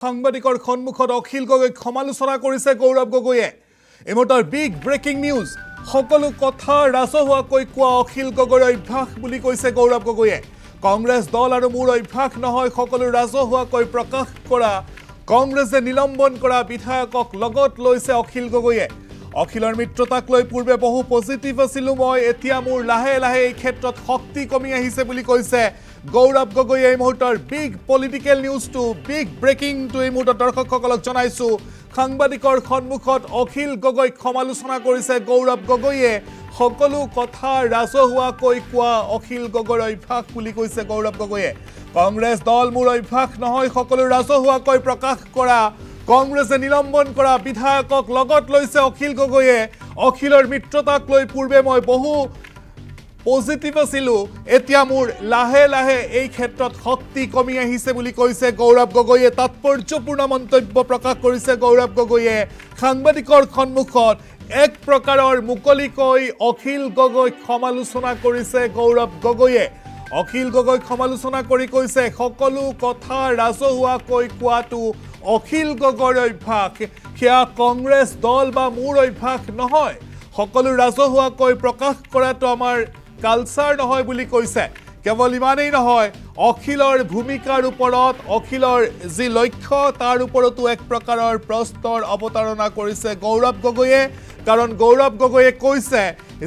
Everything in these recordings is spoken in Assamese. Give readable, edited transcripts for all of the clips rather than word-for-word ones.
সাংবাদিকৰ সন্মুখত অখিল গগৈক সমালোচনা কৰিছে গৌৰৱ গগৈয়ে। এমটাৰ বিগ ব্ৰেকিং নিউজ। সকলো কথা ৰাজহুৱাকৈ কোৱা অখিল গগৈৰ অভ্যাস বুলি কৈছে গৌৰৱ গগৈয়ে। কংগ্ৰেছ দল আৰু মোৰ অভ্যাস নহয় সকলো ৰাজহুৱাকৈ প্ৰকাশ কৰা। কংগ্ৰেছে নিলম্বন কৰা বিধায়কক লগত লৈছে অখিল গগৈয়ে। অখিলৰ মিত্ৰতাক লৈ পূৰ্বে বহু পজিটিভ আছিলোঁ মই, এতিয়া মোৰ লাহে লাহে এই ক্ষেত্ৰত শক্তি কমি আহিছে বুলি কৈছে গৌৰৱ গগৈয়ে। এই মুহূৰ্তৰ বিগ পলিটিকেল নিউজটো, বিগ ব্ৰেকিংটো এই মুহূৰ্তত দৰ্শকসকলক জনাইছোঁ। সাংবাদিকৰ সন্মুখত অখিল গগৈক সমালোচনা কৰিছে গৌৰৱ গগৈয়ে। সকলো কথা ৰাজহুৱাকৈ কোৱা অখিল গগৈৰ অভ্যাস বুলি কৈছে গৌৰৱ গগৈয়ে। কংগ্ৰেছ দল মোৰ অভ্যাস নহয় সকলো ৰাজহুৱাকৈ প্ৰকাশ কৰা। কংগ্ৰেছে নিলম্বন কৰা বিধায়কক লগত লৈছে অখিল গগৈয়ে। অখিলৰ মিত্ৰতাক লৈ পূৰ্বে মই বহু পজিটিভ আছিলোঁ, এতিয়া মোৰ লাহে লাহে এই ক্ষেত্ৰত শক্তি কমি আহিছে বুলি কৈছে গৌৰৱ গগৈয়ে। তাৎপৰ্যপূৰ্ণ মন্তব্য প্ৰকাশ কৰিছে গৌৰৱ গগৈয়ে সাংবাদিকৰ সন্মুখত। এক প্ৰকাৰৰ মুকলিকৈ অখিল গগৈক সমালোচনা কৰিছে গৌৰৱ গগৈয়ে। অখিল গগৈক সমালোচনা কৰি কৈছে সকলো কথা ৰাজহুৱাকৈ কোৱাটো অখিল গগৈৰ অভ্যাস, সেয়া কংগ্ৰেছ দল বা মোৰ অভ্যাস নহয়। সকলো ৰাজহুৱাকৈ প্ৰকাশ কৰাটো আমাৰ কালচাৰ নহয় বুলি কৈছে। কেৱল ইমানেই নহয়, অখিলৰ ভূমিকাৰ ওপৰত, অখিলৰ যি লক্ষ্য তাৰ ওপৰতো এক প্ৰকাৰৰ প্ৰশ্নৰ অৱতাৰণা কৰিছে গৌৰৱ গগৈয়ে। কাৰণ গৌৰৱ গগৈয়ে কৈছে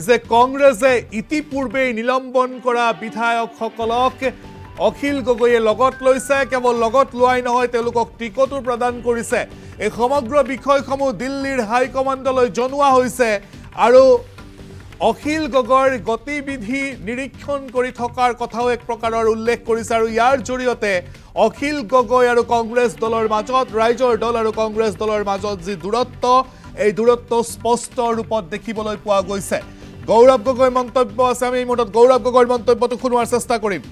যে কংগ্ৰেছে ইতিপূৰ্বেই নিলম্বন কৰা বিধায়কসকলক অখিল গগৈয়ে লগত লৈছে। কেৱল লগত লোৱাই নহয়, তেওঁলোকক টিকটো প্ৰদান কৰিছে। এই সমগ্ৰ বিষয়সমূহ দিল্লীৰ হাইকমাণ্ডলৈ জনোৱা হৈছে আৰু অখিল গগৈৰ গতিবিধি নিৰীক্ষণ কৰি থকাৰ কথাও এক প্ৰকাৰৰ উল্লেখ কৰিছে। আৰু ইয়াৰ জৰিয়তে অখিল গগৈ আৰু কংগ্ৰেছ দলৰ মাজত, ৰাইজৰ দল আৰু কংগ্ৰেছ দলৰ মাজত যি দূৰত্ব, এই দূৰত্ব স্পষ্ট ৰূপত দেখিবলৈ পোৱা গৈছে। গৌৰৱ গগৈৰ মন্তব্য আছে, আমি এই মুহূৰ্তত গৌৰৱ গগৈৰ মন্তব্যটো শুনোৱাৰ চেষ্টা কৰিম।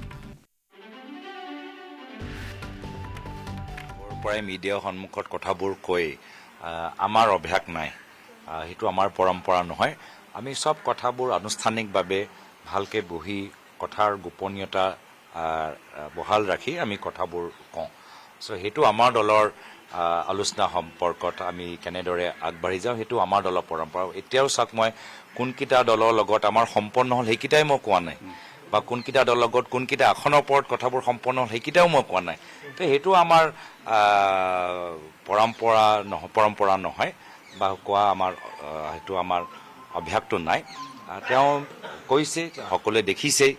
পৰাই মিডিয়াৰ সন্মুখত কথাবোৰ কৈ আমাৰ অভ্যাস নাই, সেইটো আমাৰ পৰম্পৰা নহয়। আমি সব কথাবোৰ আনুষ্ঠানিকভাৱে ভালকে বহি কথাৰ গোপনীয়তা বহাল ৰাখি আমি কথাবোৰ কওঁ। চ' সেইটো আমাৰ দলৰ আলোচনা সম্পৰ্কত আমি কেনেদৰে আগবাঢ়ি যাওঁ, সেইটো আমাৰ দলৰ পৰম্পৰা। এতিয়াও চাওক, মই কোনকেইটা দলৰ লগত আমাৰ সম্পন্ন হ'ল সেইকেইটাই মই কোৱা নাই, বা কোনকেইটা দলৰ লগত কোনকেইটা আসনৰ ওপৰত কথাবোৰ সম্পন্ন হ'ল সেইকেইটাও মই কোৱা নাই। তো সেইটো আমাৰ পৰম্পৰা নহয়, বা কোৱা আমাৰ সেইটো আমাৰ অভ্যাসটো নাই। তেওঁ কৈছে, সকলোৱে দেখিছেই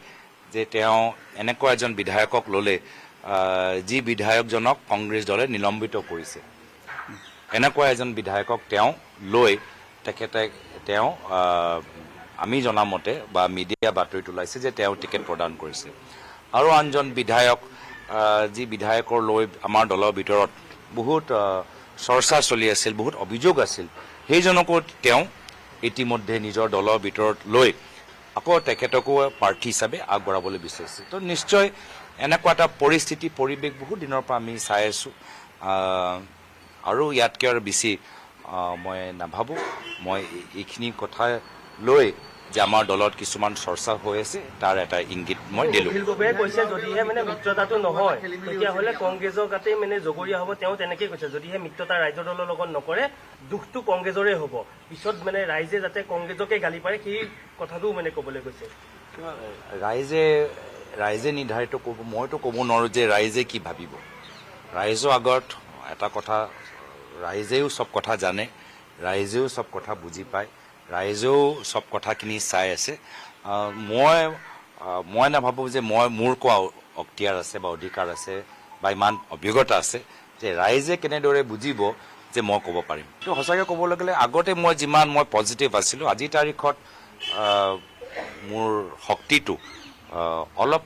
যে তেওঁ এনেকুৱা এজন বিধায়কক ল'লে যি বিধায়কজনক কংগ্ৰেছ দলে নিলম্বিত কৰিছে। এনেকুৱা এজন বিধায়কক তেওঁ লৈ তেওঁ আমি জনামতে বা মিডিয়া বাতৰিত ওলাইছে যে তেওঁ টিকেট প্ৰদান কৰিছে। আৰু আনজন বিধায়ক, যি বিধায়কৰ লৈ আমাৰ দলৰ ভিতৰত বহুত চৰ্চা চলি আছিল, বহুত অভিযোগ আছিল, সেইজনকো তেওঁ ইতিমধ্যে নিজৰ দলৰ ভিতৰত লৈ আকৌ তেখেতকো প্ৰাৰ্থী হিচাপে আগবঢ়াবলৈ বিচাৰিছে। তো নিশ্চয় এনেকুৱা এটা পৰিৱেশ বহুত দিনৰ পৰা আমি চাই আছোঁ। আৰু ইয়াতকৈ আৰু বেছি মই নাভাবোঁ। মই এইখিনি কথা লৈ যে আমাৰ দলত কিছুমান চৰ্চা হৈ আছে তাৰ এটা ইংগিত মই দিলোঁ। অখিল গগৈয়ে কৈছে যদিহে মিত্ৰতাটো নহয় তেতিয়াহ'লে কংগ্ৰেছৰ গাতেই জগৰীয়া হ'ব। তেওঁ তেনেকৈ কৈছে যদিহে মিত্ৰতা ৰাইজৰ দলৰ লগত নকৰে দুখটো কংগ্ৰেছৰে হ'ব। পিছত ৰাইজে যাতে কংগ্ৰেছকে গালি পাৰে সেই কথাটোও ক'বলৈ গৈছে। ৰাইজে নিৰ্ধাৰিত কৰিব, মইতো ক'ব নোৱাৰোঁ যে ৰাইজে কি ভাবিব। ৰাইজৰ আগত এটা কথা, ৰাইজেও চব কথা জানে, ৰাইজেও চব কথা বুজি পায়, ৰাইজেও চব কথাখিনি চাই আছে। মই নাভাবোঁ যে মোৰ কোৱা অক্তিয়াৰ আছে বা অধিকাৰ আছে বা ইমান অভিজ্ঞতা আছে যে ৰাইজে কেনেদৰে বুজিব যে মই ক'ব পাৰিম। তো সঁচাকৈ ক'বলৈ গ'লে আগতে যিমান মই পজিটিভ আছিলোঁ, আজিৰ তাৰিখত মোৰ শক্তিটো অলপ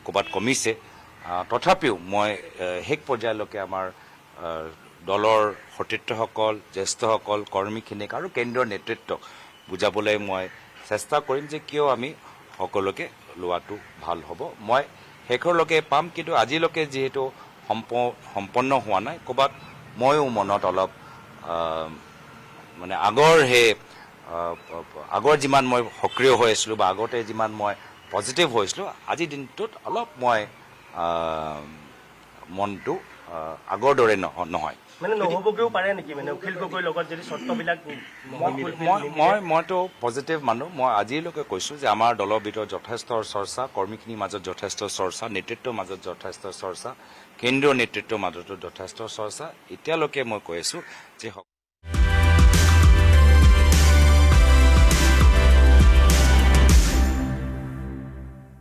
ক'ৰবাত কমিছে। তথাপিও মই শেষ পৰ্যায়লৈকে আমাৰ দলৰ সতীৰ্থসকল, জ্যেষ্ঠসকল, কৰ্মীখিনিক আৰু কেন্দ্ৰীয় নেতৃত্বক বুজাবলৈ মই চেষ্টা কৰিম যে কিয় আমি সকলোকে লোৱাটো ভাল হ'ব। মই শেষৰলৈকে পাম, কিন্তু আজিলৈকে যিহেতু সম্পন্ন হোৱা নাই, ক'ৰবাত ময়ো মনত অলপ আগৰ যিমান মই সক্ৰিয় হৈ আছিলোঁ বা আগতে যিমান মই পজিটিভ হৈছিলোঁ, আজিৰ দিনটোত অলপ মই মনটো আগৰ দৰে নহয়। মানে নহ'বগৈও পাৰে নেকি মানে অখিল গগৈৰ লগত যদি চৰ্তবিলাক মইতো পজিটিভ মানুহ। মই আজিলৈকে কৈছোঁ যে আমাৰ দলৰ ভিতৰত যথেষ্ট চৰ্চা, কৰ্মীখিনিৰ মাজত যথেষ্ট চৰ্চা, নেতৃত্বৰ মাজত যথেষ্ট চৰ্চা, কেন্দ্ৰীয় নেতৃত্বৰ মাজতো যথেষ্ট চৰ্চা। এতিয়ালৈকে মই কৈ আছোঁ যে